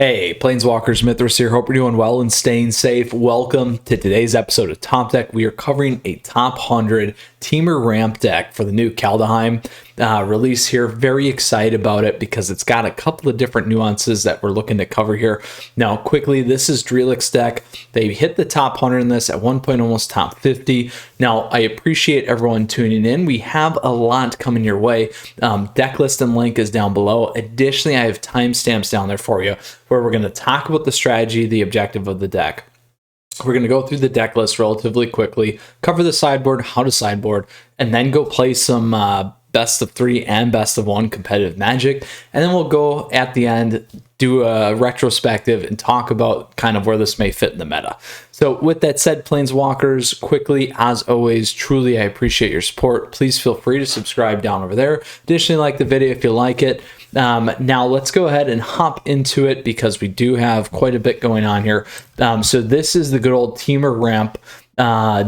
Hey, Planeswalkers, Mythras here. Hope you're doing well and staying safe. Welcome to today's episode of Top Deck. We are covering a top 100 Temur ramp deck for the new Kaldheim release here. Very excited about it because it's got a couple of different nuances that we're looking to cover here. Now, quickly, this is Drilik's deck. They hit the top 100 in this at one point, almost top 50. Now, I appreciate everyone tuning in. We have a lot coming your way. Deck list and link is down below. Additionally, I have timestamps down there for you where we're going to talk about the strategy, the objective of the deck. We're going to go through the deck list relatively quickly, cover the sideboard, how to sideboard, and then go play some best of 3 and best of 1 competitive Magic. And then we'll go at the end, do a retrospective and talk about kind of where this may fit in the meta. So with that said, Planeswalkers, quickly, as always, truly, I appreciate your support. Please feel free to subscribe down over there. Additionally, like the video if you like it. Now let's go ahead and hop into it because we do have quite a bit going on here. So this is the good old Temur ramp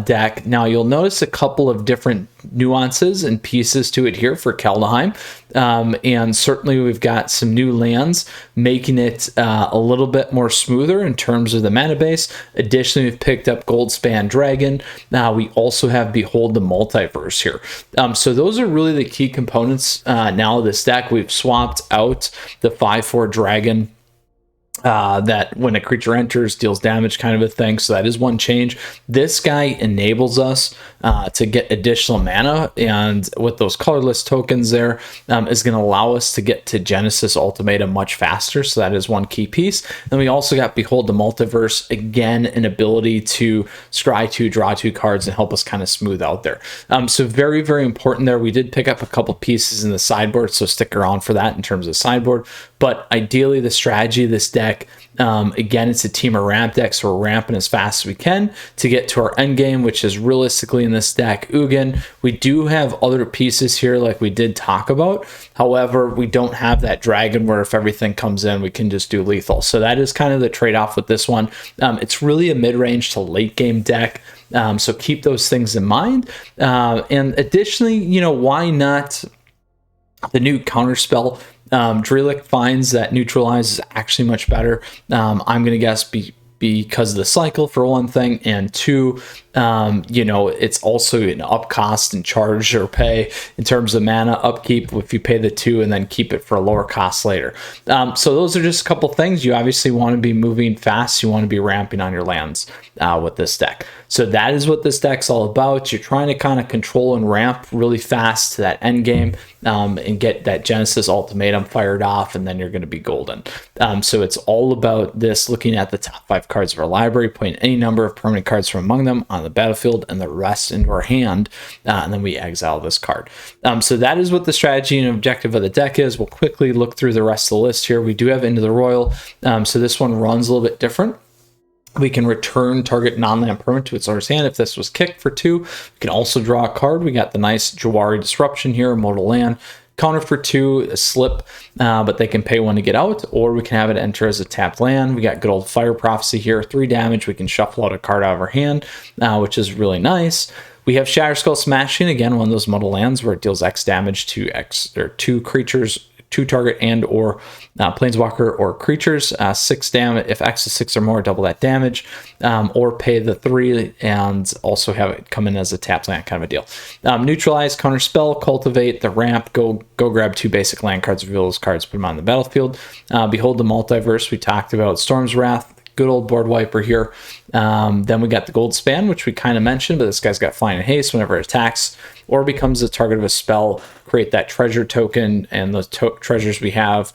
deck. Now you'll notice a couple of different nuances and pieces to it here for Kaldheim, and certainly we've got some new lands making it a little bit more smoother in terms of the mana base. Additionally, we've picked up Goldspan Dragon. Now we also have Behold the Multiverse here. So those are really the key components now of this deck. We've swapped out the 5/4 Dragon that when a creature enters deals damage, kind of a thing. So that is one change. This guy enables us to get additional mana, and with those colorless tokens there is going to allow us to get to Genesis Ultimatum much faster. So that is one key piece. Then we also got Behold the Multiverse, again an ability to scry 2, draw 2 cards and help us kind of smooth out there. So very, very important there. We did pick up a couple pieces in the sideboard, so stick around for that in terms of sideboard. But ideally, the strategy of this deck, again, it's a Temur ramp deck, so we're ramping as fast as we can to get to our end game, which is realistically in this deck Ugin. We do have other pieces here like we did talk about. However, we don't have that dragon where if everything comes in, we can just do lethal. So that is kind of the trade-off with this one. It's really a mid-range to late game deck. So keep those things in mind. And additionally, why not the new counterspell? Drilik finds that neutralize is actually much better. I'm going to guess because of the cycle for one thing, and two, it's also an up cost and charge or pay in terms of mana upkeep if you pay the 2 and then keep it for a lower cost later. So those are just a couple things. You obviously want to be moving fast. You want to be ramping on your lands with this deck. So that is what this deck's all about. You're trying to kind of control and ramp really fast to that end game and get that Genesis Ultimatum fired off, and then you're going to be golden. So it's all about this, looking at the top 5 cards of our library, putting any number of permanent cards from among them on the battlefield and the rest into our hand, and then we exile this card. So that is what the strategy and objective of the deck is. We'll quickly look through the rest of the list here. We do have Into the Royal, so this one runs a little bit different. We can return target non-land permanent to its owner's hand if this was kicked for 2. We can also draw a card. We got the nice Jawari Disruption here, modal land. Counter for 2, a slip, but they can pay 1 to get out, or we can have it enter as a tapped land. We got good old Fire Prophecy here, 3 damage. We can shuffle out a card out of our hand, which is really nice. We have Shatterskull Smashing, again, one of those modal lands where it deals X damage to X or 2 creatures, 2 target and or planeswalker or creatures, 6 damage. If X is 6 or more, double that damage, or pay the 3 and also have it come in as a tap land, kind of a deal. Neutralize, counter spell, cultivate, the ramp, go grab 2 basic land cards, reveal those cards, put them on the battlefield. Behold the Multiverse, we talked about Storm's Wrath, good old board wiper here. Then we got the Goldspan, which we kind of mentioned, but this guy's got Flying and Haste whenever it attacks or becomes the target of a spell. Create that treasure token, and those treasures we have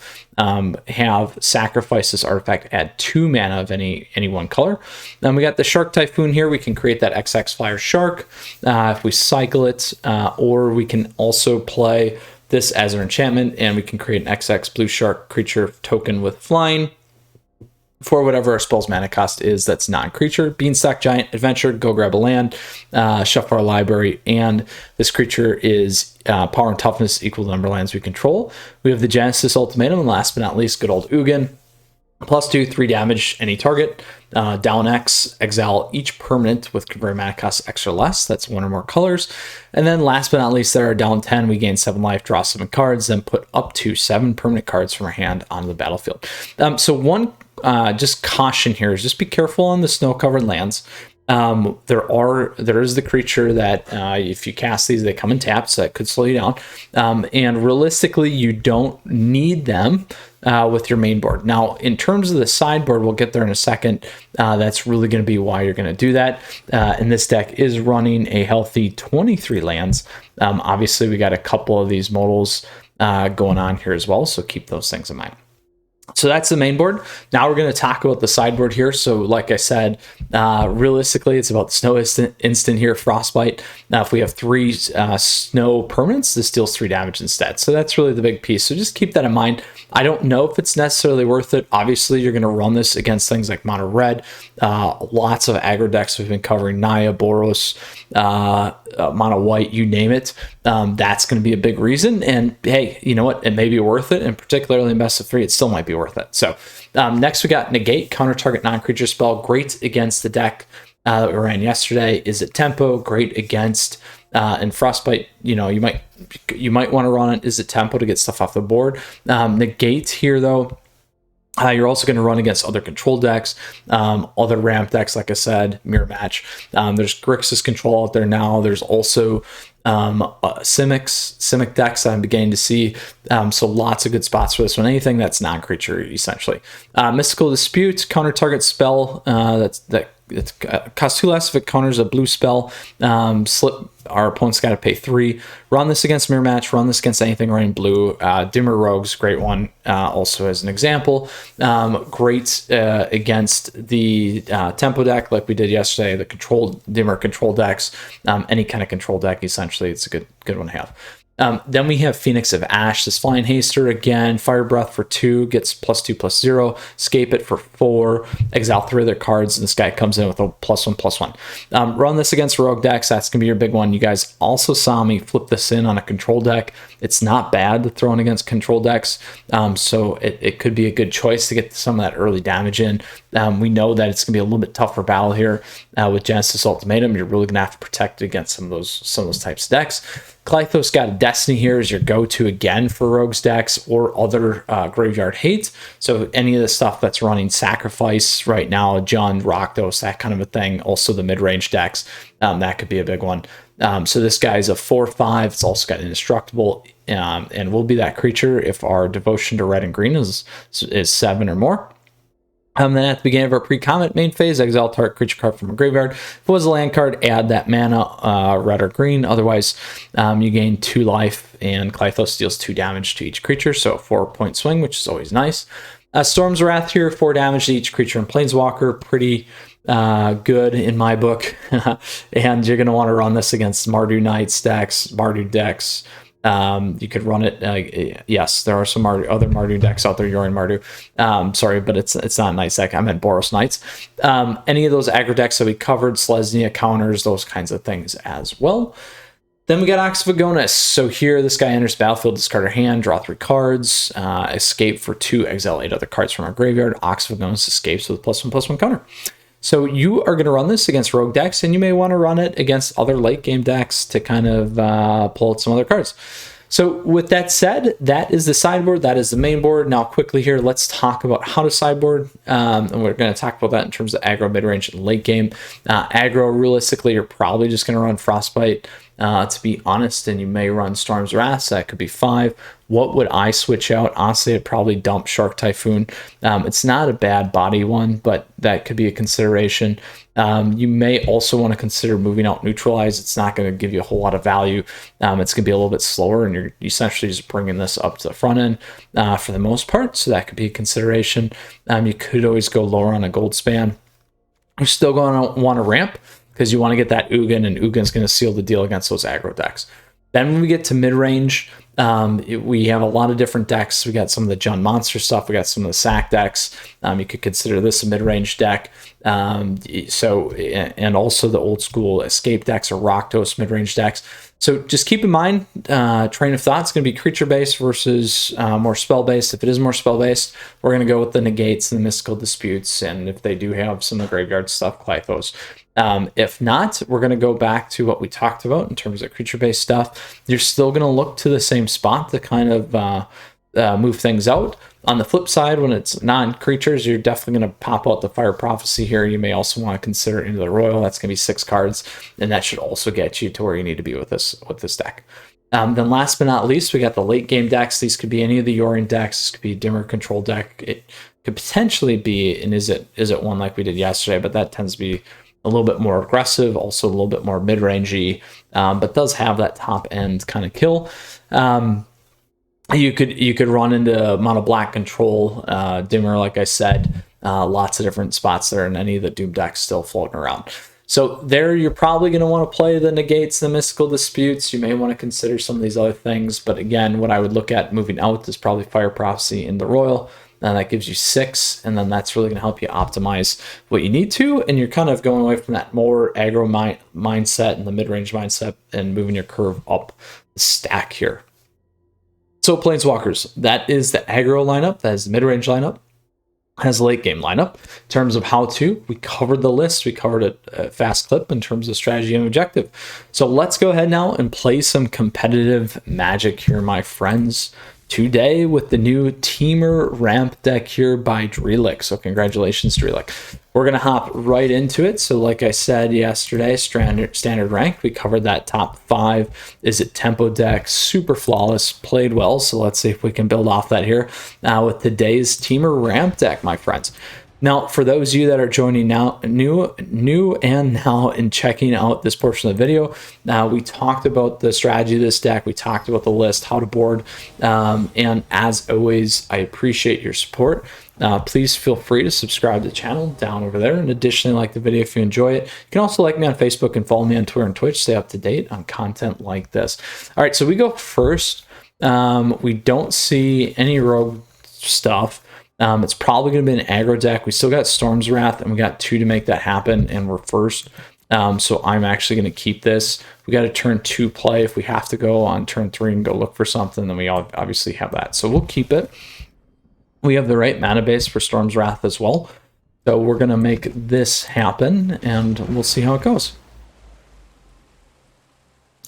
sacrifice this artifact, add 2 mana of any one color. Then we got the Shark Typhoon here. We can create that XX Flyer Shark if we cycle it, or we can also play this as an enchantment, and we can create an XX Blue Shark creature token with flying for whatever our spell's mana cost is that's non-creature. Beanstalk Giant, Adventure, go grab a land, shuffle our library, and this creature is power and toughness equal to the number of lands we control. We have the Genesis Ultimatum, and last but not least, good old Ugin. +2, 3 damage, any target. Down X, exile each permanent with converted mana cost X or less. That's 1 or more colors. And then last but not least, there are down 10. We gain 7 life, draw 7 cards, then put up to 7 permanent cards from our hand onto the battlefield. So one just caution here is just be careful on the snow-covered lands. There is the creature that if you cast these, they come in taps, so that could slow you down. And realistically, you don't need them with your main board. Now, in terms of the sideboard, we'll get there in a second. That's really going to be why you're going to do that. And this deck is running a healthy 23 lands. Obviously, we got a couple of these modals going on here as well, so keep those things in mind. So that's the main board. Now we're going to talk about the sideboard here. So like I said, realistically, it's about the snow instant here, Frostbite. Now, if we have 3 snow permanents, this deals 3 damage instead. So that's really the big piece. So just keep that in mind. I don't know if it's necessarily worth it. Obviously, you're going to run this against things like Mono Red. Lots of aggro decks we've been covering, Naya, Boros, Mono White, you name it. That's going to be a big reason. And hey, you know what? It may be worth it. And particularly in best of 3, it still might be worth it. So next we got Negate, counter target non-creature spell. Great against the deck that we ran yesterday. Is it tempo? Great against and Frostbite. You know, you might want to run it. Is it tempo to get stuff off the board? Negate here though. You're also going to run against other control decks, other ramp decks, like I said, mirror match. There's Grixis control out there now. There's also Simic decks I'm beginning to see. So lots of good spots for this one. Anything that's non-creature, essentially. Mystical Dispute, counter target spell. It costs 2 less if it counters a blue spell. Our opponent's got to pay 3. Run this against mirror match. Run this against anything running blue. Dimmer Rogues, great one. Also as an example, great against the tempo deck like we did yesterday. The dimmer control decks. Any kind of control deck, essentially, it's a good one to have. Then we have Phoenix of Ash, this Flying Haster again, Fire Breath for 2, gets +2/+0, Escape it for 4, exile 3 other cards, and this guy comes in with a +1/+1. Run this against rogue decks, that's going to be your big one. You guys also saw me flip this in on a control deck. It's not bad to throw in against control decks, so it could be a good choice to get some of that early damage in. We know that it's going to be a little bit tougher battle here with Genesis Ultimatum. You're really going to have to protect against some of those types of decks. Klythos got a Destiny here as your go-to again for rogues decks or other graveyard hate. So any of the stuff that's running Sacrifice right now, Jund, Rakdos, that kind of a thing. Also the mid-range decks, that could be a big one. So this guy's a 4/5. It's also got Indestructible, and will be that creature if our devotion to red and green is 7 or more. Then at the beginning of our pre-comment main phase, exile target creature card from a graveyard. If it was a land card, add that mana, red or green. Otherwise, you gain 2 life, and Klythos deals 2 damage to each creature, so a 4-point swing, which is always nice. Storm's Wrath here, 4 damage to each creature and Planeswalker. Pretty good in my book. And you're going to want to run this against Mardu Knights decks, Mardu decks. You could run it. Yes, there are some other Mardu decks out there. Yorion Mardu. Sorry, but it's not a Knights deck. I meant Boros Knights. Any of those aggro decks that we covered, Selesnya counters, those kinds of things as well. Then we got Ox of Agonis. So here, this guy enters battlefield, discard our hand, draw 3 cards, escape for 2, exile 8 other cards from our graveyard. Ox of Agonis escapes with a +1/+1 counter. So you are going to run this against rogue decks, and you may want to run it against other late game decks to kind of pull out some other cards. So with that said, that is the sideboard. That is the main board. Now quickly here, let's talk about how to sideboard. And we're going to talk about that in terms of aggro, mid-range, and late game. Aggro, realistically, you're probably just going to run Frostbite, to be honest, and you may run Storm's Wrath, so that could be 5. What would I switch out? Honestly, I'd probably dump Shark Typhoon. It's not a bad body one, but that could be a consideration. You may also want to consider moving out Neutralize. It's not going to give you a whole lot of value. It's going to be a little bit slower, and you're essentially just bringing this up to the front end for the most part, so that could be a consideration. You could always go lower on a Gold Span. You're still going to want to ramp, because you want to get that Ugin, and Ugin's going to seal the deal against those aggro decks. Then when we get to mid-range, we have a lot of different decks. We got some of the Jund Monster stuff. We got some of the Sack decks. You could consider this a mid-range deck. And also the old school Escape decks or Rakdos mid-range decks. So just keep in mind, train of thought is going to be creature-based versus more spell-based. If it is more spell-based, we're going to go with the negates and the mystical disputes, and if they do have some of the graveyard stuff, Clythos. If not, we're going to go back to what we talked about in terms of creature-based stuff. You're still going to look to the same spot to kind of move things out. On the flip side, when it's non-creatures, you're definitely going to pop out the Fire Prophecy here. You may also want to consider Into the Royal. That's going to be 6 cards, and that should also get you to where you need to be with this deck. Then last but not least, we got the late game decks. These could be any of the Yorion decks. This could be a dimmer control deck. It could potentially be an Is It one like we did yesterday, but that tends to be a little bit more aggressive, also a little bit more mid-rangey, but does have that top end kind of kill. You could run into mono black control, dimmer, like I said, lots of different spots there, and any of the Doom decks still floating around. So there, you're probably going to want to play the negates, the mystical disputes. You may want to consider some of these other things, but again, what I would look at moving out is probably Fire Prophecy in the Royal, and that gives you 6, and then that's really going to help you optimize what you need to, and you're kind of going away from that more aggro mindset and the mid-range mindset and moving your curve up the stack here. So Planeswalkers, that is the aggro lineup, that is the mid-range lineup, has a late game lineup. In terms of how to, we covered the list, we covered it a fast clip in terms of strategy and objective. So let's go ahead now and play some competitive Magic here, my friends, today with the new Temur ramp deck here by Drelic. So congratulations, Drelic. We're going to hop right into it. So like I said yesterday, standard rank, we covered that top 5. Is it tempo deck? Super flawless, played well. So let's see if we can build off that here with today's Temur ramp deck, my friends. Now, for those of you that are joining now, new and now and checking out this portion of the video, we talked about the strategy of this deck. We talked about the list, how to board, and as always, I appreciate your support. Please feel free to subscribe to the channel down over there. And additionally, like the video if you enjoy it. You can also like me on Facebook and follow me on Twitter and Twitch. Stay up to date on content like this. All right, so we go first. We don't see any rogue stuff. It's probably going to be an aggro deck. We still got Storm's Wrath, and we got 2 to make that happen, and we're first. So I'm actually going to keep this. We got a turn 2 play. If we have to go on turn 3 and go look for something, then we obviously have that. So we'll keep it. We have the right mana base for Storm's Wrath as well. So we're going to make this happen, and we'll see how it goes.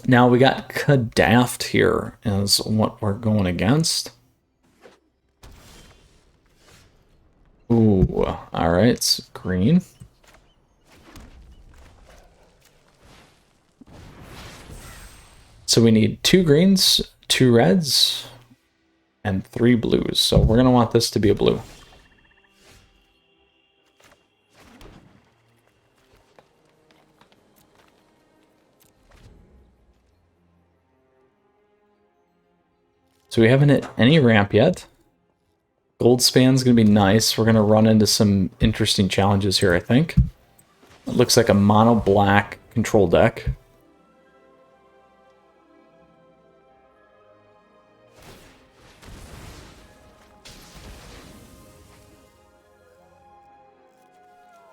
Now we got Kadaft here is what we're going against. Ooh, all right, it's green. So we need 2 greens, 2 reds, and 3 blues. So we're going to want this to be a blue. So we haven't hit any ramp yet. Goldspan's going to be nice. We're going to run into some interesting challenges here, I think. It looks like a mono black control deck.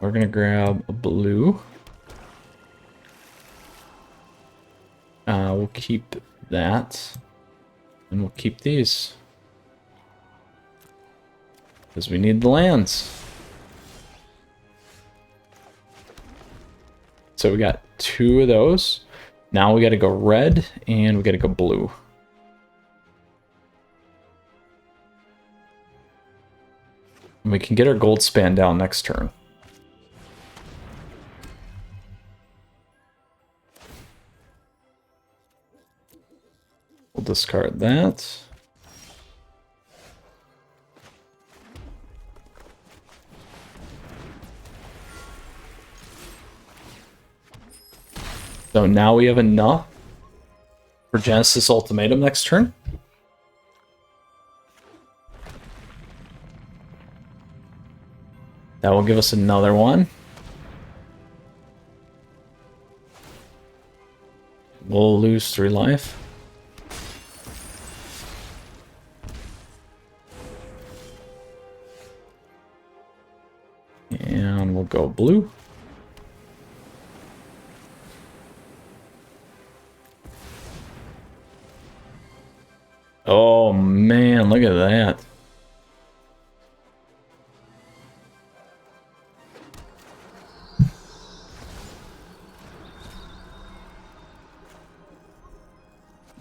We're going to grab a blue. We'll keep that. And we'll keep these. Because we need the lands. So we got 2 of those. Now we got to go red and we got to go blue. And we can get our gold span down next turn. We'll discard that. So now we have enough for Genesis Ultimatum next turn. That will give us another one. We'll lose 3 life. And we'll go blue. man, look at that.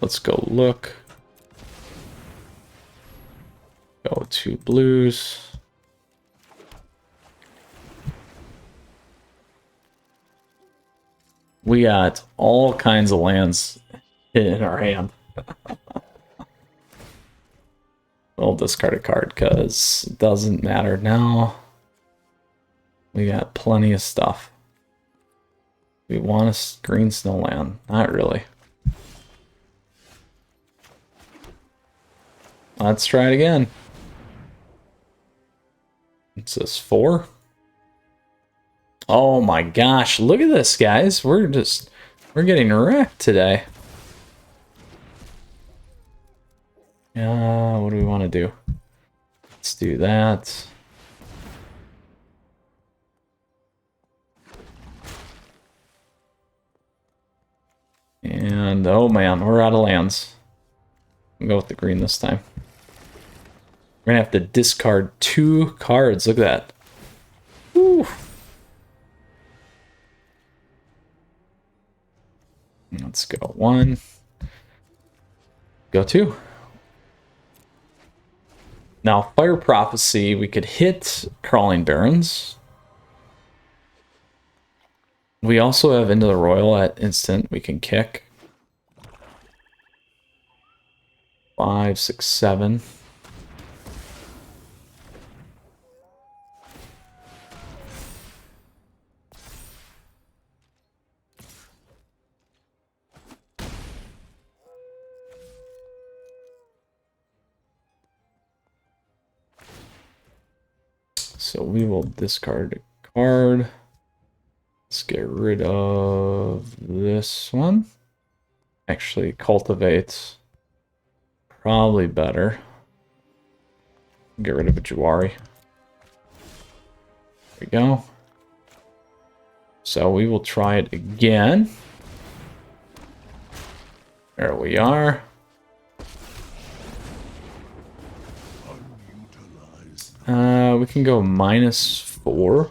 Let's go look. Go to blues. We got all kinds of lands in our hand. We'll discard a card because it doesn't matter now. We got plenty of stuff. We want a green snow land. Not really. Let's try it again. It says 4. Oh my gosh, look at this, guys. We're getting wrecked today. What do we want to do? Let's do that. And oh man, we're out of lands. We'll go with the green this time. We're gonna have to discard 2 cards. Look at that. Woo. Let's go 1. Go 2. Now, Fire Prophecy, we could hit Crawling Barrens. We also have Into the Royal at instant. We can kick. 5, 6, 7. So we will discard a card. Let's get rid of this one. Actually, Cultivate. Probably better. Get rid of a Jawari. There we go. So we will try it again. There we are. We can go -4.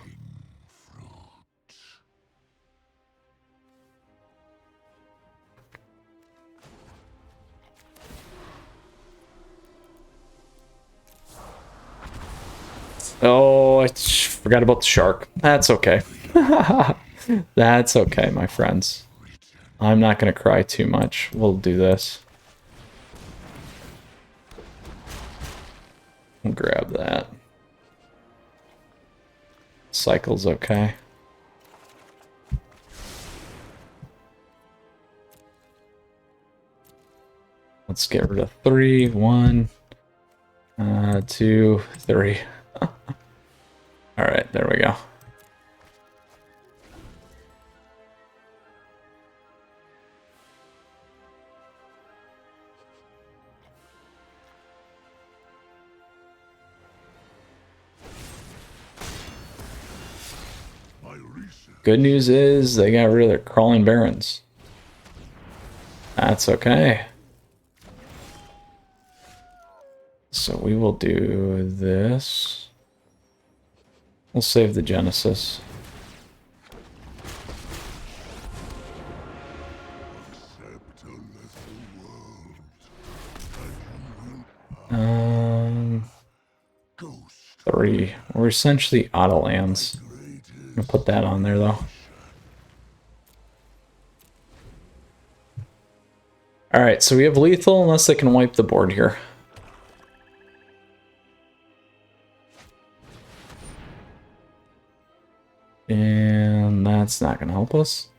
Oh, I forgot about the shark. That's okay. That's okay, my friends. I'm not going to cry too much. We'll do this. We'll grab that. Cycle's okay. Let's get rid of 3. 1, 2, 3. All right, there we go. Good news is they got rid of their Crawling Barrens. That's okay. So we will do this. We'll save the Genesis. Three. We're essentially out of lands. I'm gonna put that on there though. Alright, so we have lethal unless they can wipe the board here. And that's not gonna help us.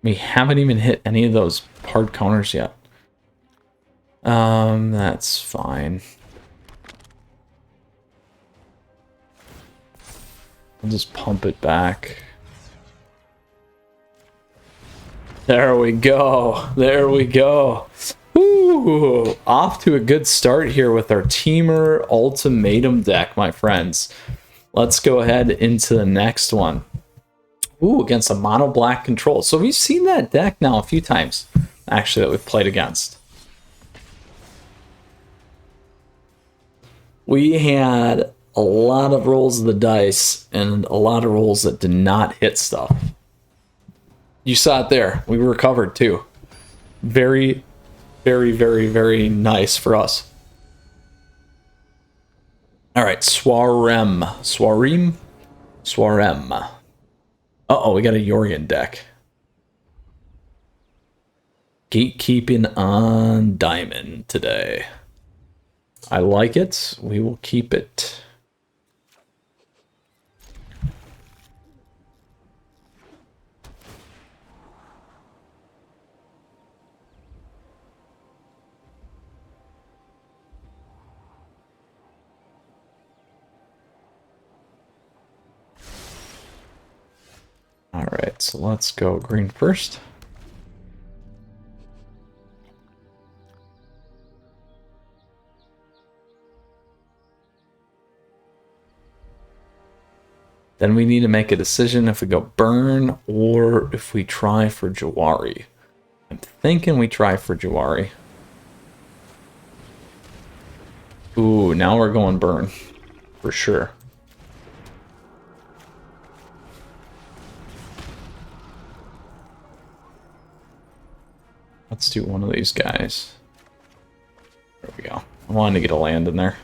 We haven't even hit any of those hard counters yet. That's fine. I'll just pump it back. There we go. There we go. Woo! Off to a good start here with our Temur Ultimatum deck, my friends. Let's go ahead into the next one. Ooh, against a mono black control. So we've seen that deck now a few times, actually, that we've played against. We had a lot of rolls of the dice and a lot of rolls that did not hit stuff. You saw it there. We recovered too. Very, very, very, very nice for us. All right, Swarem. Uh-oh, we got a Yorion deck. Gatekeeping on Diamond today. I like it. We will keep it. All right, so let's go green first. Then we need to make a decision if we go burn or if we try for Jawari. I'm thinking we try for Jawari. Ooh, now we're going burn. For sure. Let's do one of these guys. There we go. I wanted to get a land in there.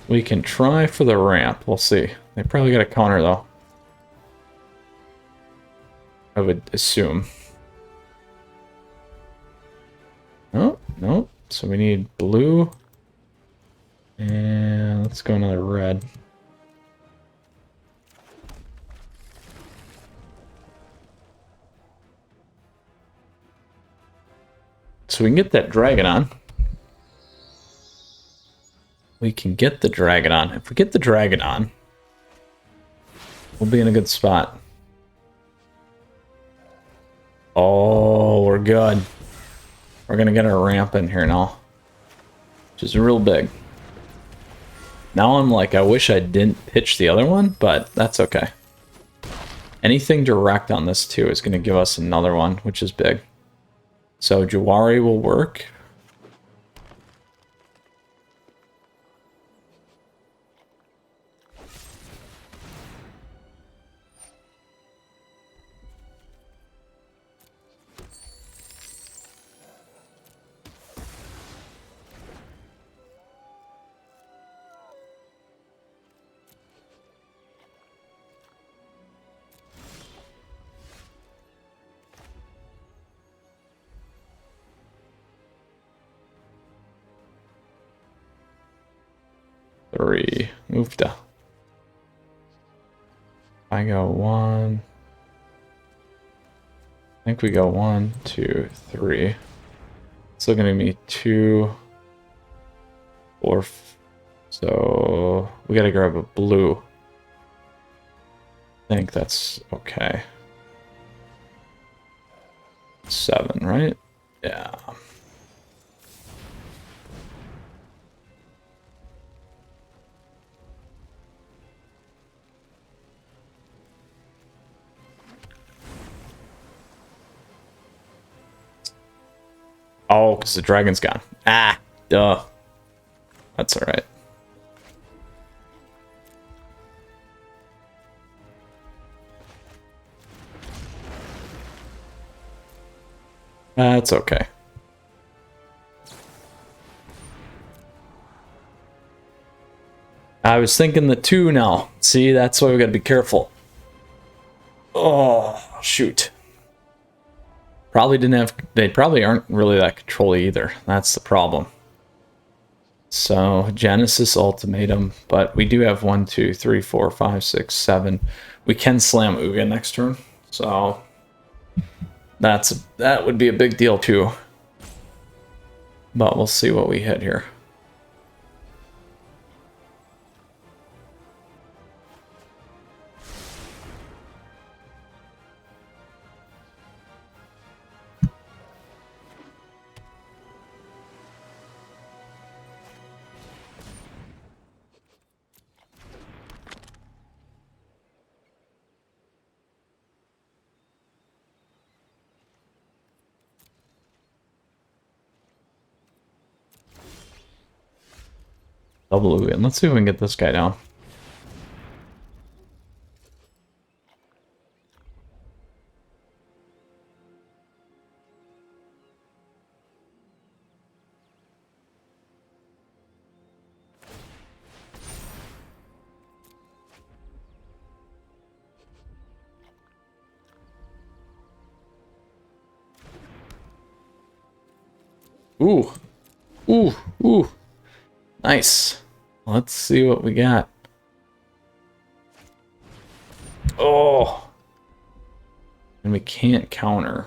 We can try for the ramp. We'll see. They probably got a counter, though. I would assume. Oh, no. So we need blue. And let's go another red. So we can get that dragon on. We can get the dragon on. If we get the dragon on, we'll be in a good spot. Oh, we're good. We're going to get our ramp in here now, which is real big. Now I'm like, I wish I didn't pitch the other one, but that's okay. Anything direct on this too is going to give us another one, which is big. So Jawari will work. Three. Mufta. I go one. I think we go 1, 2, 3. It's looking at me 2, 4. So we gotta grab a blue. I think that's okay. 7, right? Yeah. Oh, because the dragon's gone. Ah, duh. That's all right. That's okay. I was thinking the 2 now. See, that's why we gotta be careful. Oh, shoot. Probably didn't have, they probably aren't really that control-y either. That's the problem. So, Genesis Ultimatum, but we do have 1, 2, 3, 4, 5, 6, 7. We can slam Uga next turn, so that would be a big deal too. But we'll see what we hit here. Double Ugin. Let's see if we can get this guy down. Ooh. Ooh. Ooh. Nice. Let's see what we got. Oh. And we can't counter.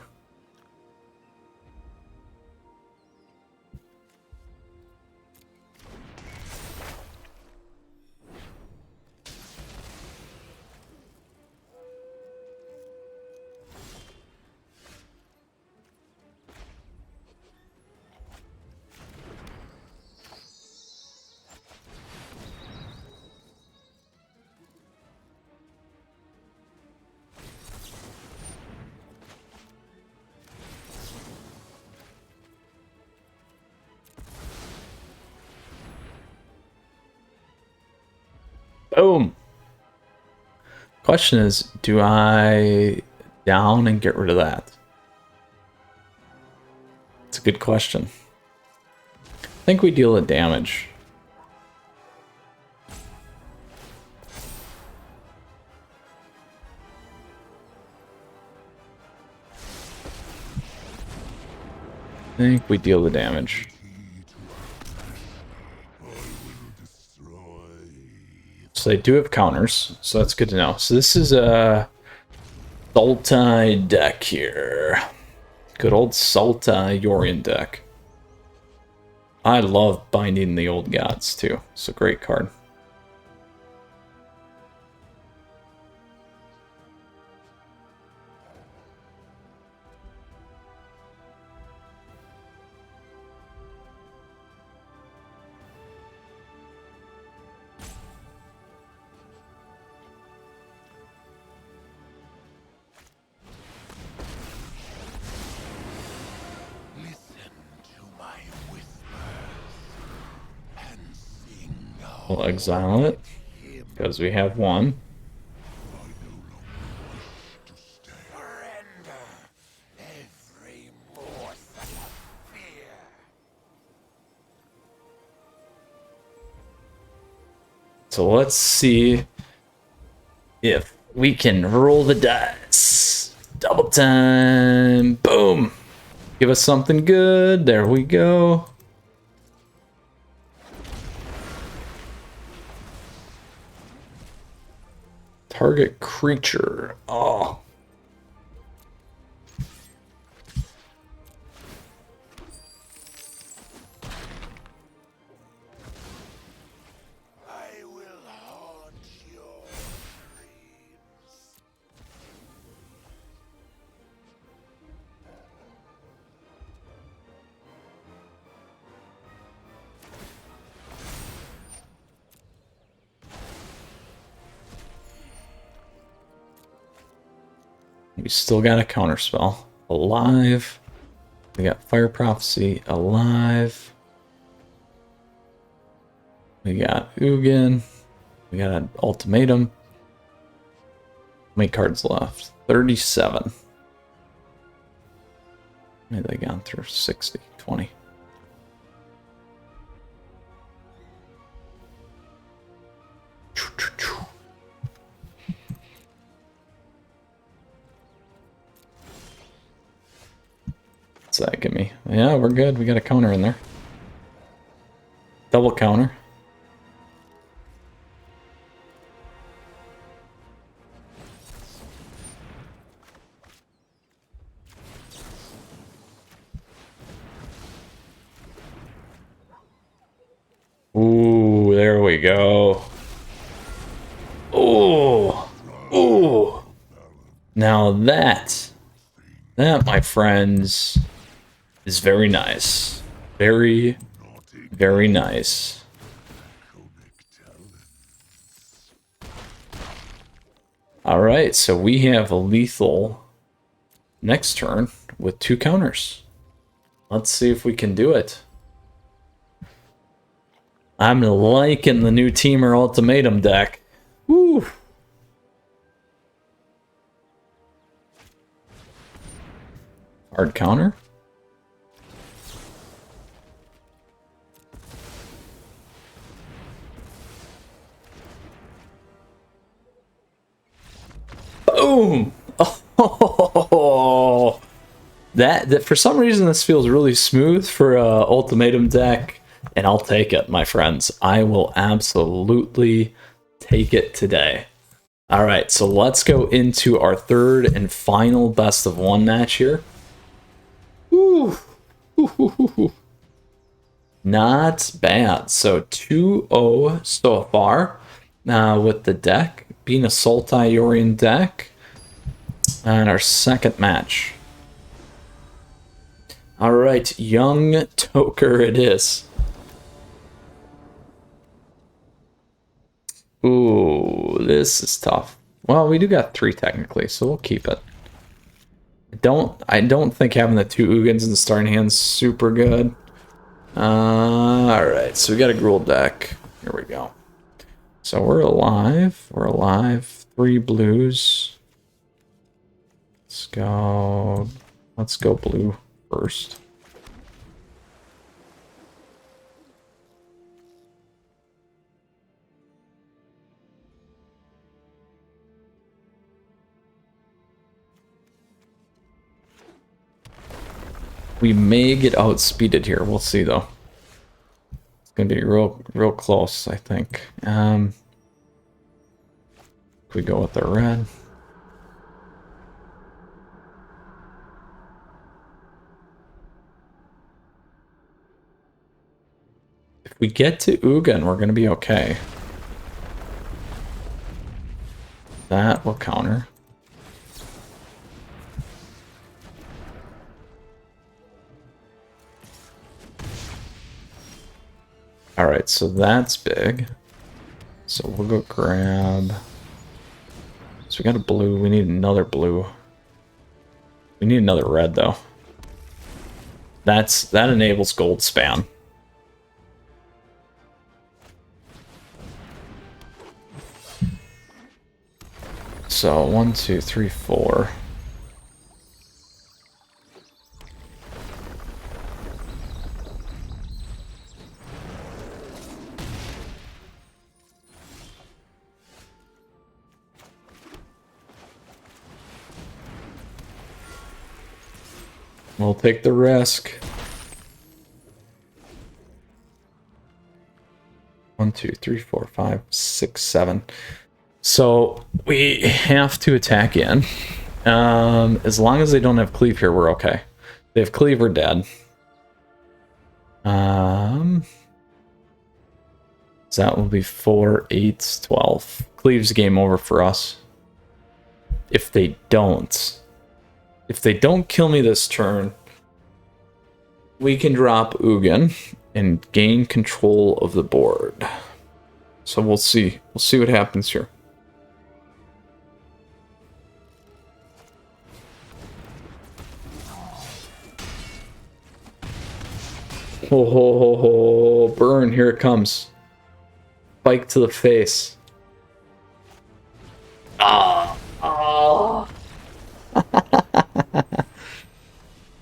Boom. Question is, do I down and get rid of that? It's a good question. I think we deal the damage. I think we deal the damage. So they do have counters, so that's good to know. So this is a Sultai deck here. Good old Sultai Yorion deck. I love binding the old gods too. It's a great card. We'll exile it, because we have one. So let's see if we can roll the dice. Double time. Boom. Give us something good. There we go. Target creature. Oh. I will haunt your dreams. We still got a counterspell. Alive. We got Fire Prophecy. Alive. We got Ugin. We got an Ultimatum. How many cards left? 37. How many they gone through? 60. 20. What's that give me? Yeah, we're good. We got a counter in there. Double counter. Ooh, there we go. Ooh. Ooh. Now that, my friends, is very nice. Very, very nice. Alright, so we have a lethal next turn with 2 counters. Let's see if we can do it. I'm liking the new Temur Ultimatum deck. Woo! Hard counter. Boom! Oh, that for some reason this feels really smooth for a ultimatum deck, and I'll take it, my friends. I will absolutely take it today. All right, so let's go into our third and final best of one match here. Ooh. Not bad. So 2-0 so far with the deck being a Sultai Yorion deck. And our second match. All right, young Toker it is. Ooh, this is tough. Well, we do got 3 technically, so we'll keep it. I don't think having the 2 Ugins in the starting hand's super good. All right, so we got a Gruul deck. Here we go. So we're alive. We're alive. 3 blues. Let's go blue first. We may get outspeeded here. We'll see though. It's gonna be real close, I think. If we go with the red. If we get to Ugin, we're gonna be okay. That will counter. All right, so that's big. So we'll go grab. So we got a blue. We need another blue. We need another red though. That enables gold spam. So 1, 2, 3, 4. We'll take the risk. 1, 2, 3, 4, 5, 6, 7. So we have to attack in. As long as they don't have cleave here, we're okay. They have cleave, we're dead. So that will be 4, 8, 12. Cleave's game over for us. If they don't kill me this turn, we can drop Ugin and gain control of the board. So we'll see. We'll see what happens here. Ho ho ho ho, burn, here it comes. Spike to the face. Ah. Oh.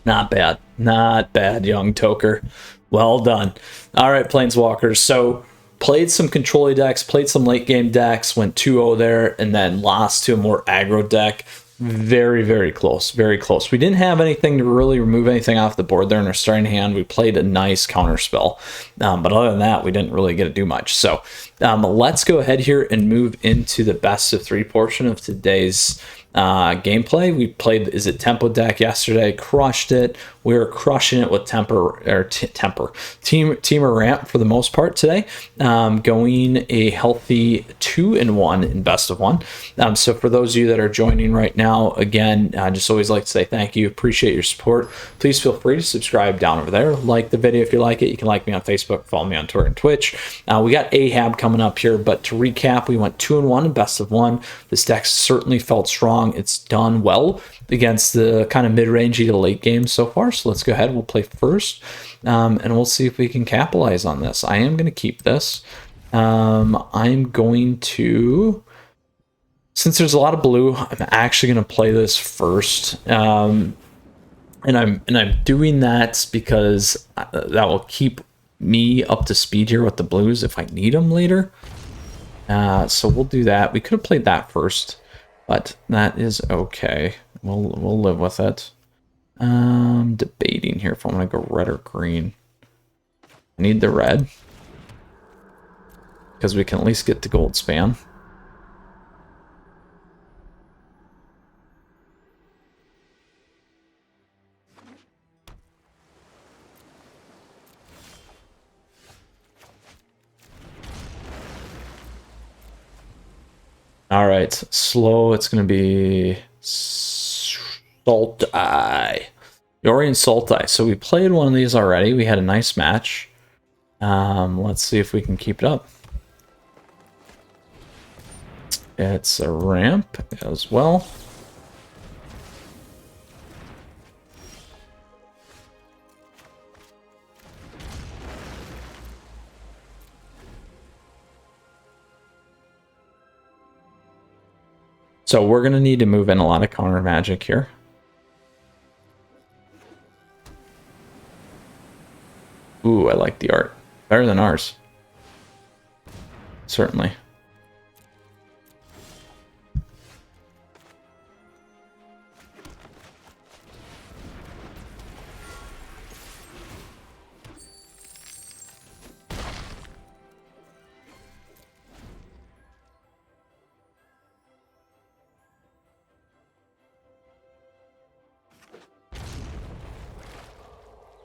Not bad. Not bad, young Toker. Well done. All right, Planeswalkers. So played some control decks, played some late game decks, went 2-0 there, and then lost to a more aggro deck. Very, very close. Very close. We didn't have anything to really remove anything off the board there in our starting hand. We played a nice counter spell. But other than that, we didn't really get to do much. So let's go ahead here and move into the best of 3 portion of today's gameplay. We played Tempo deck yesterday, crushed it. We were crushing it with Temur Ramp for the most part today, going a healthy 2-1 in best of 1. So for those of you that are joining right now, again, I just always like to say thank you, appreciate your support. Please feel free to subscribe down over there, like the video if you like it. You can like me on Facebook, follow me on Twitter and Twitch. We got Ahab coming up here, but to recap, we went 2-1 in best of 1. This deck certainly felt strong. strong. It's done well against the kind of mid-rangey to late game so far. So let's go ahead. We'll play first, and we'll see if we can capitalize on this. I am going to keep this. I'm going to, since there's a lot of blue, I'm actually going to play this first. And I'm doing that because that will keep me up to speed here with the blues if I need them later. So we'll do that. We could have played that first, but that is okay. We'll live with it. Debating here if I'm gonna go red or green. I need the red because we can at least get the gold spam. All right, slow. It's going to be Sultai. Yorion Sultai. So we played one of these already. We had a nice match. Let's see if we can keep it up. It's a ramp as well. So we're going to need to move in a lot of counter magic here. Ooh, I like the art. Better than ours. Certainly.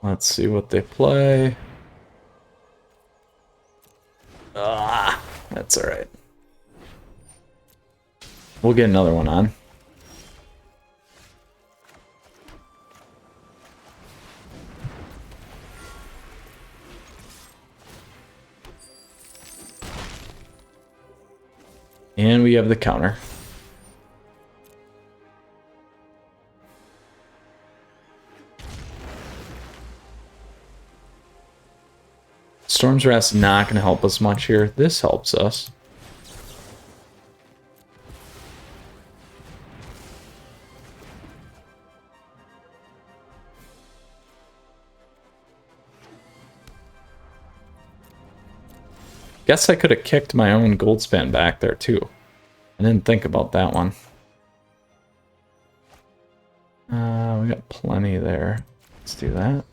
Let's see what they play. Ah, that's all right. We'll get another one on. And we have the counter. Storm's Wrath's not going to help us much here. This helps us. Guess I could have kicked my own gold span back there too. I didn't think about that one. We got plenty there. Let's do that.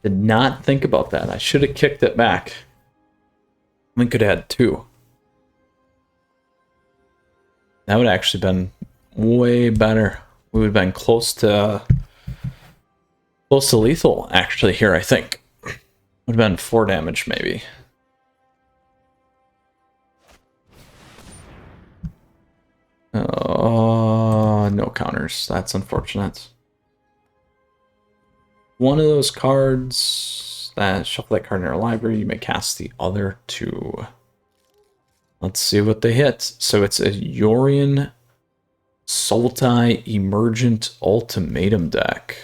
Did not think about that. I should have kicked it back. We could have had two. That would have actually been way better. We would have been close to lethal actually here, I think. Would have been 4 damage maybe. Oh, no counters. That's unfortunate. One of those cards, shuffle that card in our library, you may cast the other 2. Let's see what they hit. So it's a Yorion Sultai Emergent Ultimatum deck.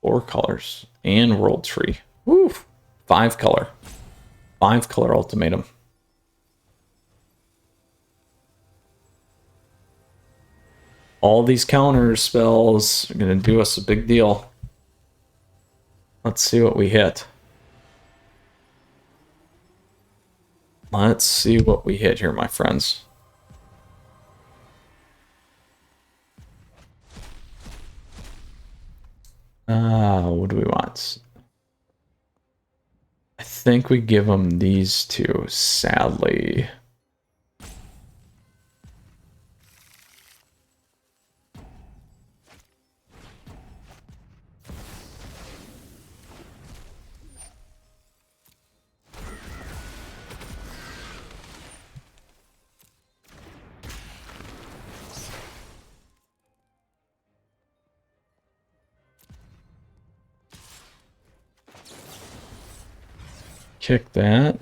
4 colors and World Tree. Woo! 5 color. 5 color ultimatum. All these counter spells are going to do us a big deal. Let's see what we hit. Let's see what we hit here, my friends. What do we want? I think we give them these 2, sadly. kick that.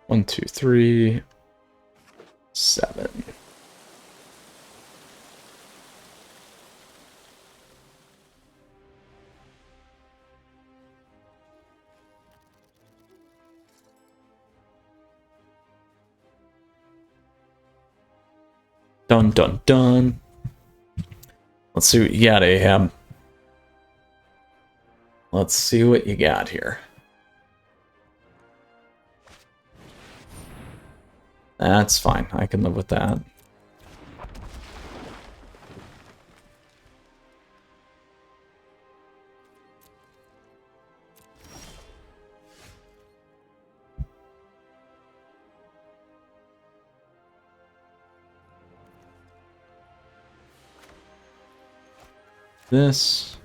One, two, three, 7. Dun dun dun. Let's see what you got, Ahab. Let's see what you got here. That's fine. I can live with that. This.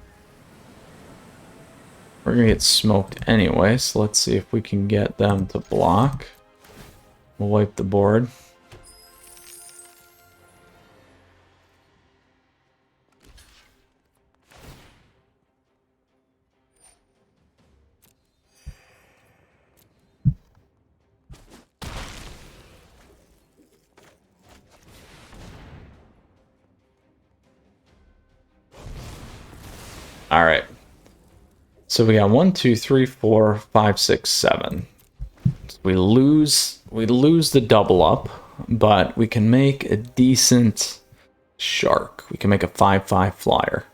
We're gonna get smoked anyway, so let's see if we can get them to block. We'll wipe the board. All right. So we got 1, 2, 3, 4, 5, 6, 7. We lose the double up, but we can make a decent shark. We can make a 5/5 flyer.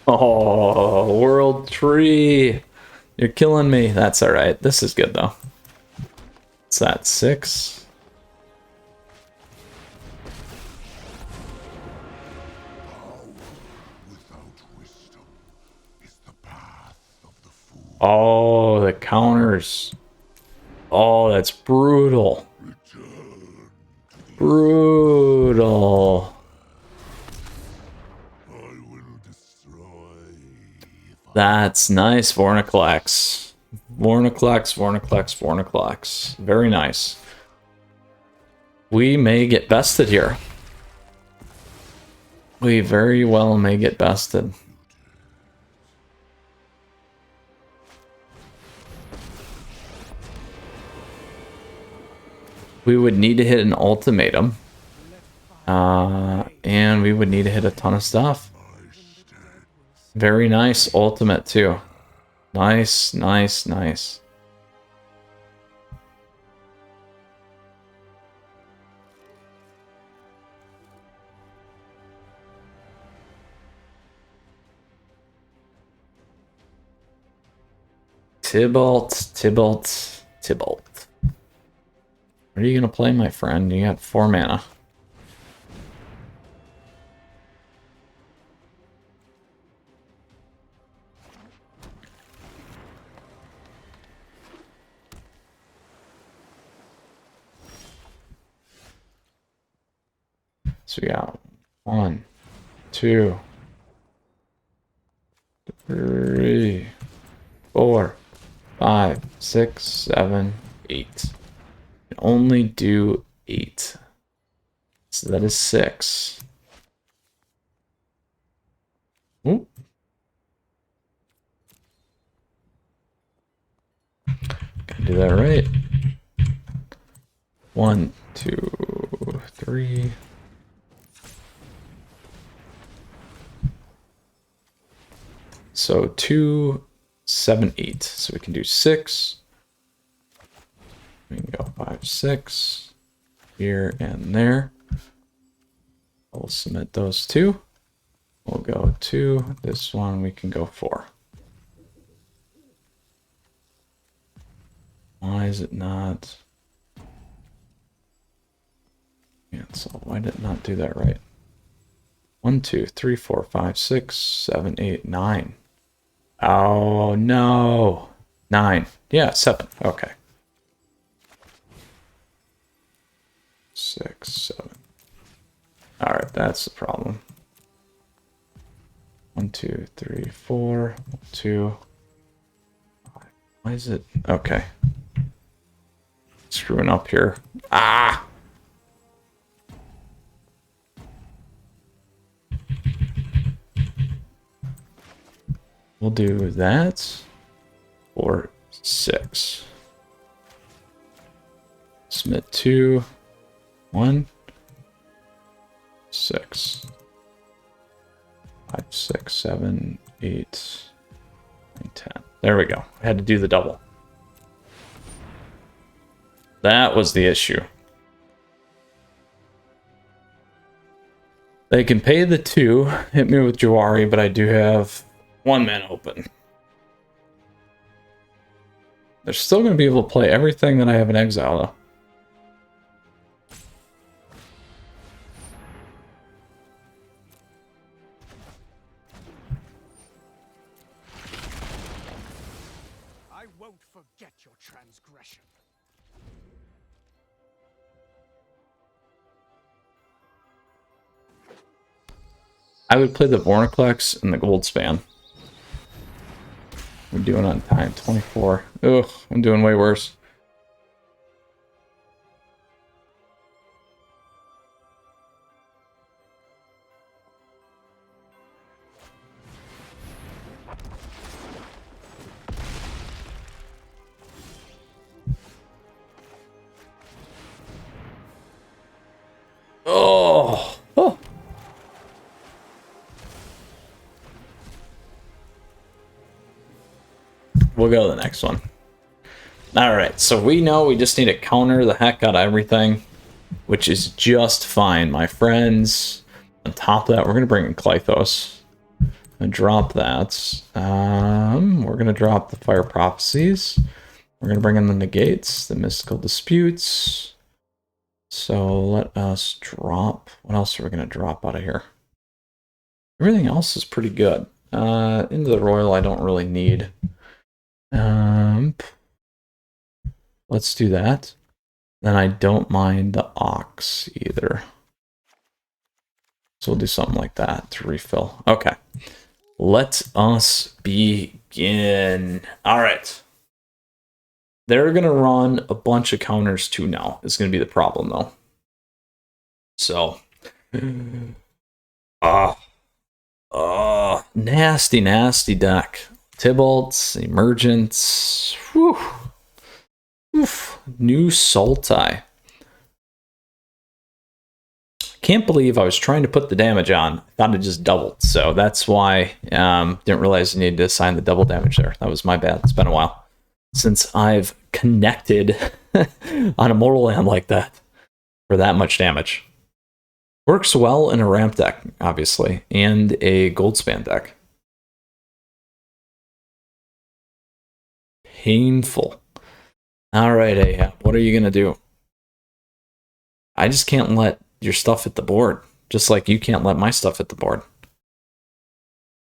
Oh, world tree. You're killing me. That's all right. This is good, though. What's that, 6? Without wisdom is the path of the fool. Oh, the counters. Oh, that's brutal. Return to the Brutal. I will destroy. That's nice, Vorniclex. Vorniclex, Vorniclex, Vorniclex. Very nice. We may get bested here. We very well may get bested. We would need to hit an ultimatum. And we would need to hit a ton of stuff. Very nice ultimate, too. Nice, nice, nice. Tybalt, Tybalt, Tybalt. What are you going to play, my friend? You got 4 mana. So we got 1, 2, 3, 4, 5, 6, 7, 8. Can only do 8. So that is 6. Ooh. Gotta do that right. 1, 2, 3. So 2, 7, 8. So we can do 6. We can go 5, 6 here and there. We'll submit those 2. We'll go 2. This one we can go 4. Why is it not? So why did it not do that right? 1, 2, 3, 4, 5, 6, 7, 8, 9. Oh no. 9. Yeah, 7. Okay. 6, 7. Alright, that's the problem. 1, 2, 3, 4. 1, 2. 5. Why is it? Okay. Screwing up here. Ah! We'll do that for 6. Submit 2, 1, 6, 5, 6, 7, 8, 9, 10. There we go. I had to do the double. That was the issue. They can pay the 2, hit me with Jawari, but I do have 1 man open. They're still going to be able to play everything that I have in exile, though. I won't forget your transgression. I would play the Vornaclex and the Goldspan. We're doing on time 24. Ugh, I'm doing way worse. Oh, oh. We'll go to the next one. Alright, so we know we just need to counter the heck out of everything, which is just fine, my friends. On top of that, we're going to bring in Clythos and drop that. We're going to drop the Fire Prophecies. We're going to bring in the Negates, the Mystical Disputes. So let us drop... What else are we going to drop out of here? Everything else is pretty good. Into the Royal I don't really need. Let's do that. Then I don't mind the Ox either. So we'll do something like that to refill. Okay. Let us begin. All right. They're going to run a bunch of counters too now. It's going to be the problem, though. So. Nasty, nasty deck. Tybalt's, Emergent. Whew. Oof. New Sultai. Can't believe I was trying to put the damage on. I thought it just doubled. So that's why didn't realize I needed to assign the double damage there. That was my bad. It's been a while since I've connected on a mortal land like that for that much damage. Works well in a ramp deck, obviously, and a Goldspan deck. Painful. All right, Ahab, what are you going to do? I just can't let your stuff hit the board, just like you can't let my stuff hit the board.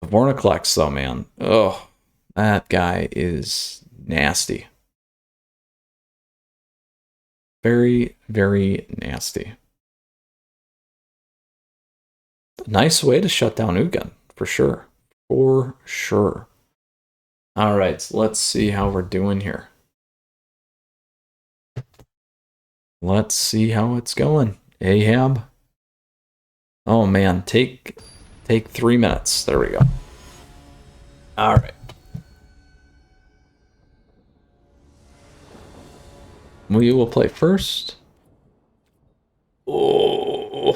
The Vornaclex, though, man. Oh, that guy is nasty. Very, very nasty. Nice way to shut down Ugin, for sure. For sure. All right, so let's see how we're doing here. Let's see how it's going. Ahab. Oh man, take 3 minutes. There we go. All right. We will play first. Oh,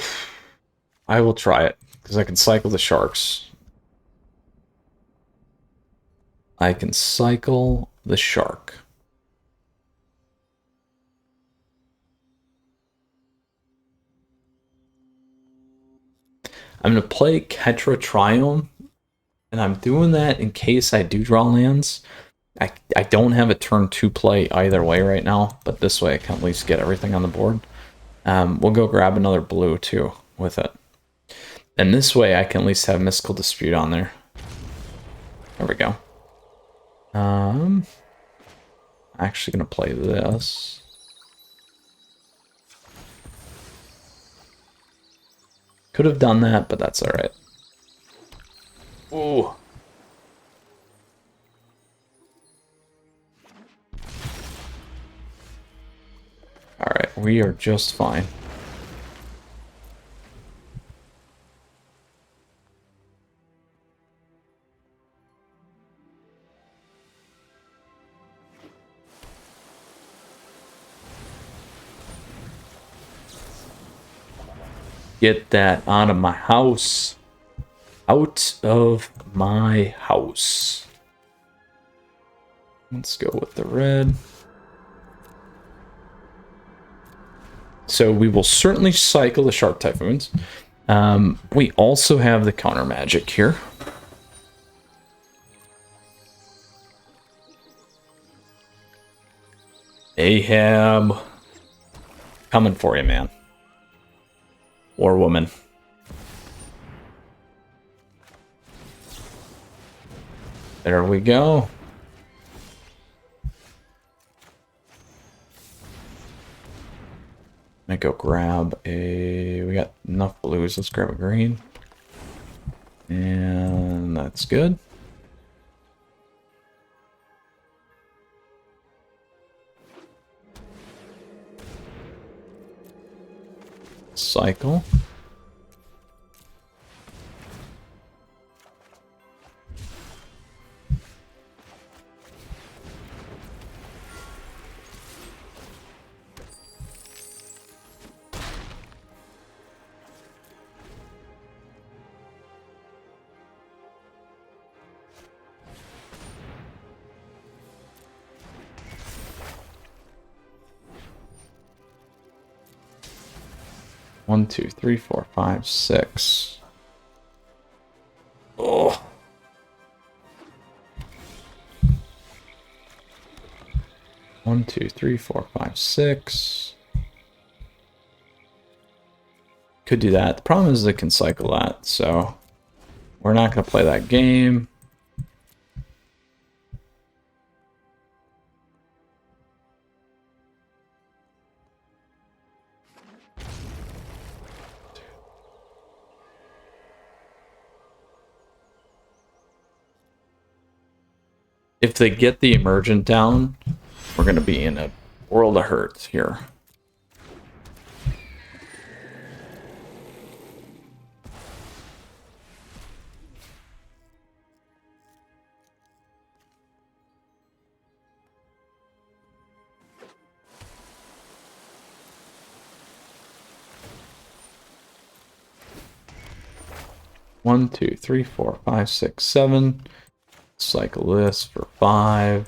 I will try it because I can cycle the sharks. I can cycle the shark. I'm going to play Ketra Triome, and I'm doing that in case I do draw lands. I don't have a turn 2 play either way right now, but this way I can at least get everything on the board. We'll go grab another blue too with it. And this way I can at least have Mystical Dispute on there. There we go. Actually gonna play this. Could have done that, but that's alright. Ooh. Alright, we are just fine. Get that out of my house. Out of my house. Let's go with the red. So we will certainly cycle the Sharp Typhoons. We also have the counter magic here. Ahab. Coming for you, man. Or woman. There we go. I go grab a... We got enough blues. Let's grab a green. And that's good. Cycle. One, two, three, four, five, six. Oh. One, two, three, four, five, six. Could do that. The problem is they can cycle that, so we're not going to play that game. If they get the Emergent down, we're going to be in a world of hurt here. One, two, three, four, five, six, seven. Cycle this for 5.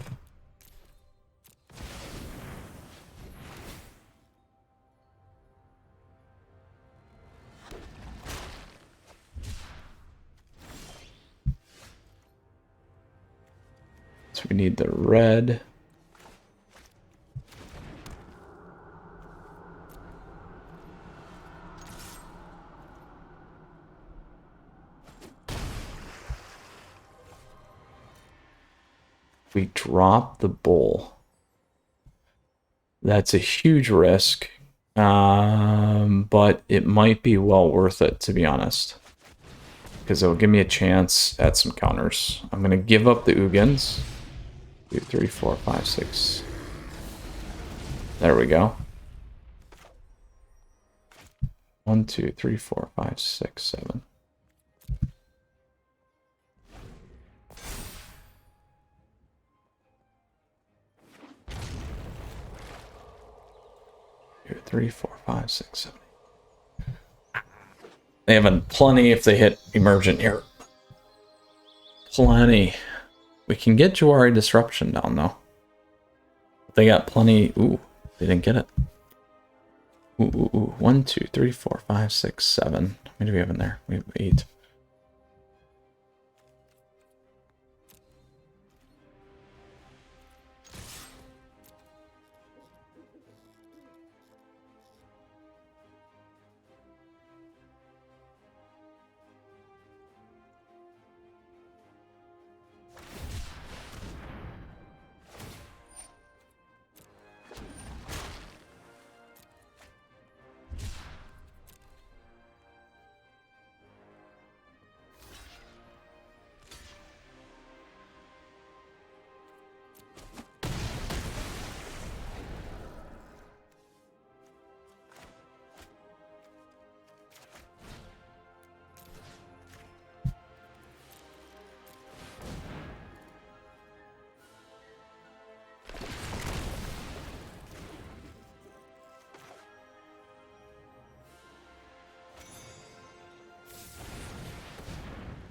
So we need the red. We drop the bull. That's a huge risk, but it might be well worth it, to be honest, because it'll give me a chance at some counters. I'm going to give up the Ugins. 2, 3, 4, 5, 6. There we go. 1, 2, 3, 4, 5, 6, 7. Here, 3, 4, 5, 6, 7. They have plenty if they hit Emergent here. Plenty. We can get Jawari Disruption down, though. They got plenty. Ooh, they didn't get it. Ooh, ooh, ooh. 1, 2, 3, 4, 5, 6, 7. How many do we have in there? We have 8.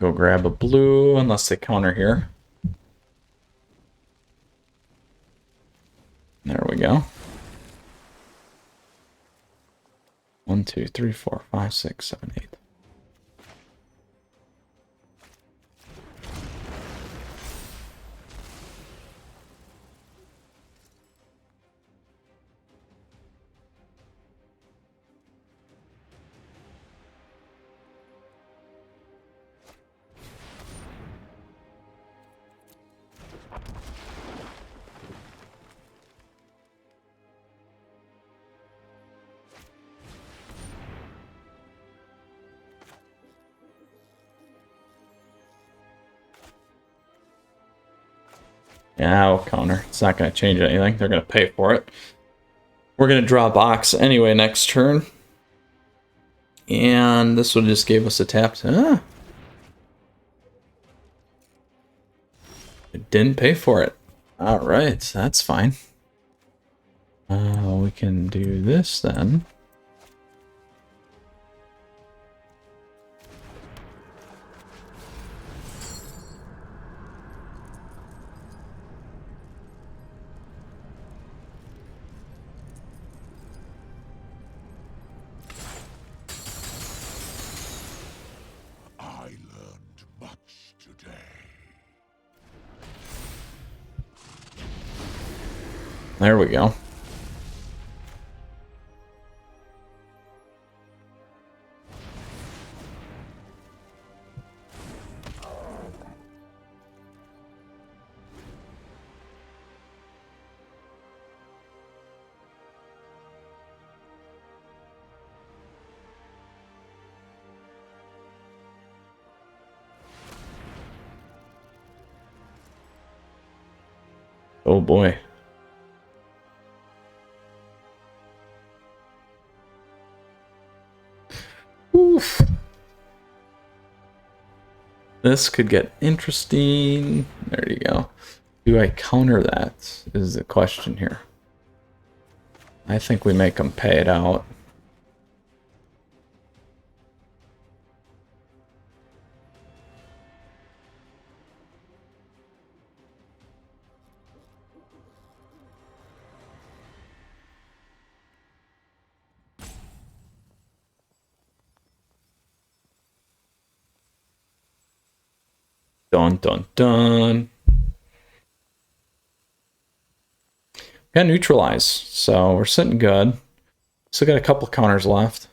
Go grab a blue unless they counter here. There we go. 1, 2, 3, 4, 5, 6, 7, 8. Yeah, I'll counter. It's not going to change anything. They're going to pay for it. We're going to draw a box anyway next turn. And this one just gave us a tap. It didn't pay for it. All right, that's fine. We can do this then. I learned much today. There we go. Oh boy. Oof. This could get interesting. There you go. Do I counter that? Is the question here. I think we make them pay it out. Dun dun dun. Got neutralize, so we're sitting good. Still got a couple counters left.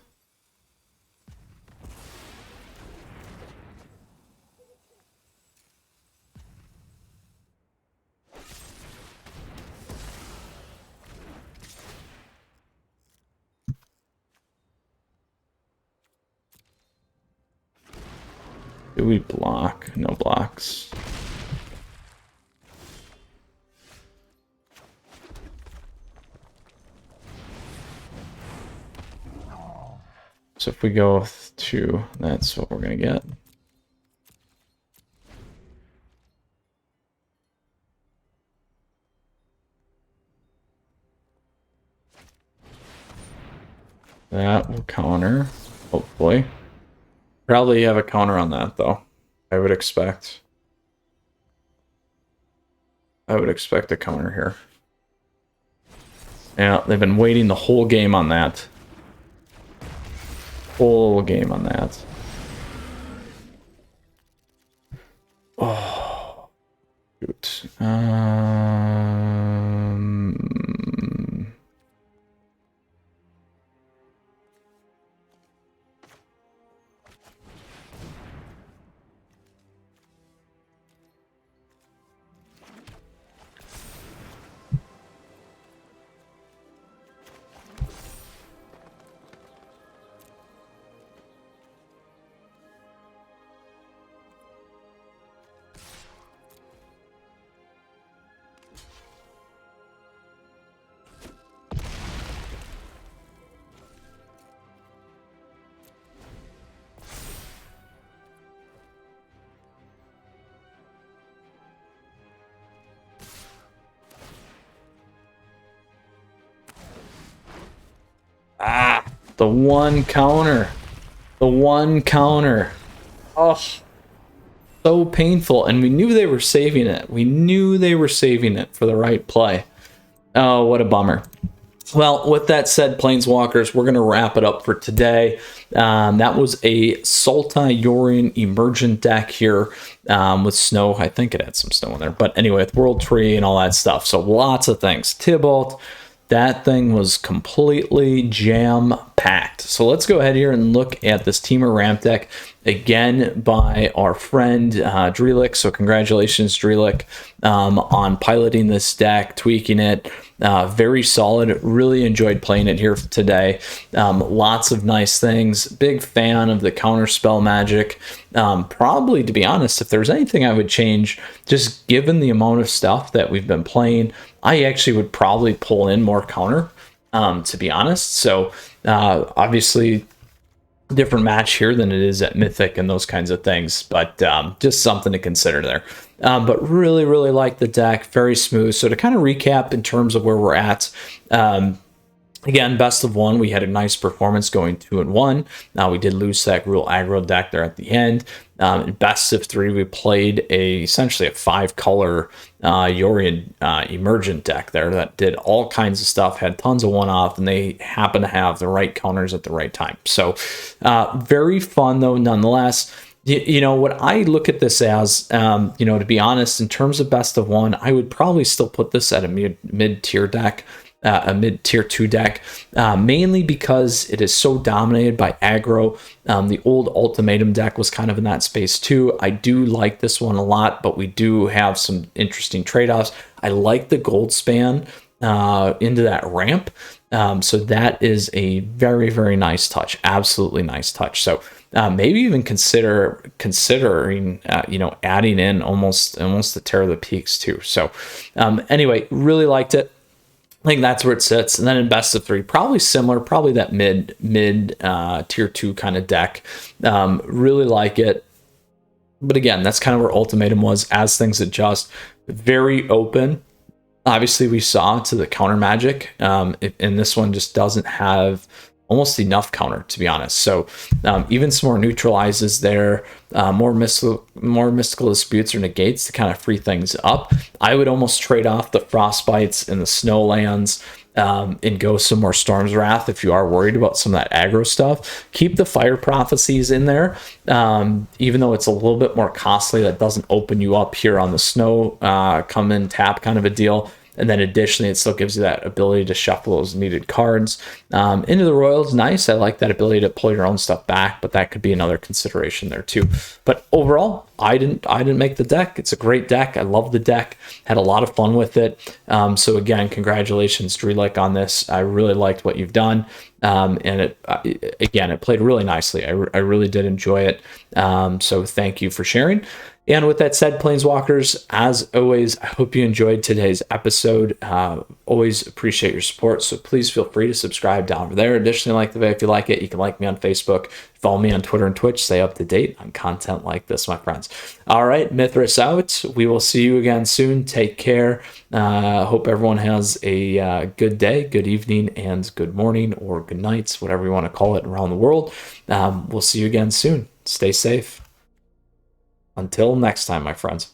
Do we block? No blocks. So if we go with 2, that's what we're going to get. That will counter, hopefully. Probably have a counter on that, though. I would expect. I would expect a counter here. Yeah, they've been waiting the whole game on that. Whole game on that. Oh, shoot. The one counter. The one counter. Oh. So painful, and we knew they were saving it. We knew they were saving it for the right play. Oh, what a bummer. Well, with that said, Planeswalkers, we're going to wrap it up for today. That was a Sultai Yorion Emergent deck here with snow. I think it had some snow in there. But anyway, with World Tree and all that stuff. So lots of things. Tibalt, that thing was completely jam-packed. So let's go ahead here and look at this Temur ramp deck, again by our friend Dreelick. So congratulations, Dreelick, on piloting this deck, tweaking it. Very solid. Really enjoyed playing it here today. Lots of nice things. Big fan of the counterspell magic. Probably, to be honest, if there's anything I would change, just given the amount of stuff that we've been playing, I actually would probably pull in more counter, to be honest. So obviously different match here than it is at Mythic and those kinds of things, but just something to consider there. But really, really like the deck. Very smooth. So to kind of recap in terms of where we're at, again, best of one, we had a nice performance going 2-1. Now we did lose that Gruul aggro deck there at the end. In best of three, we played essentially a 5-color Yorion Emergent deck there that did all kinds of stuff, had tons of one-off, and they happen to have the right counters at the right time. So very fun, though, nonetheless. You know, what I look at this as, you know, to be honest, in terms of best of one, I would probably still put this at a mid-tier deck. A mid-tier 2 deck, mainly because it is so dominated by aggro. The old Ultimatum deck was kind of in that space too. I do like this one a lot, but we do have some interesting trade-offs. I like the gold span into that ramp. So that is a very, very nice touch. Absolutely nice touch. So maybe even considering you know, adding in almost the Terror of the Peaks too. So anyway, really liked it. I think that's where it sits. And then in best of three, probably similar, probably that mid tier 2 kind of deck. Really like it. But again, that's kind of where Ultimatum was as things adjust. Very open. Obviously, we saw to the counter magic. And this one just doesn't have almost enough counter, to be honest. So even some more neutralizes there, more mystical disputes or negates to kind of free things up. I would almost trade off the frostbites and the snowlands and go some more Storm's Wrath if you are worried about some of that aggro stuff. Keep the fire prophecies in there, even though it's a little bit more costly. That doesn't open you up here on the snow come in tap kind of a deal. And then additionally, it still gives you that ability to shuffle those needed cards. Into the Royals, nice. I like that ability to pull your own stuff back, but that could be another consideration there too. But overall, I didn't make the deck. It's a great deck. I love the deck. Had a lot of fun with it. So again, congratulations, Dreelick, on this. I really liked what you've done. And it played really nicely. I really did enjoy it. So thank you for sharing. And with that said, Planeswalkers, as always, I hope you enjoyed today's episode. Always appreciate your support, so please feel free to subscribe down over there. Additionally, like the video if you like it. You can like me on Facebook, follow me on Twitter and Twitch, stay up to date on content like this, my friends. All right, Mythras out. We will see you again soon. Take care. Hope everyone has a good day, good evening, and good morning, or good nights, whatever you want to call it around the world. We'll see you again soon. Stay safe. Until next time, my friends.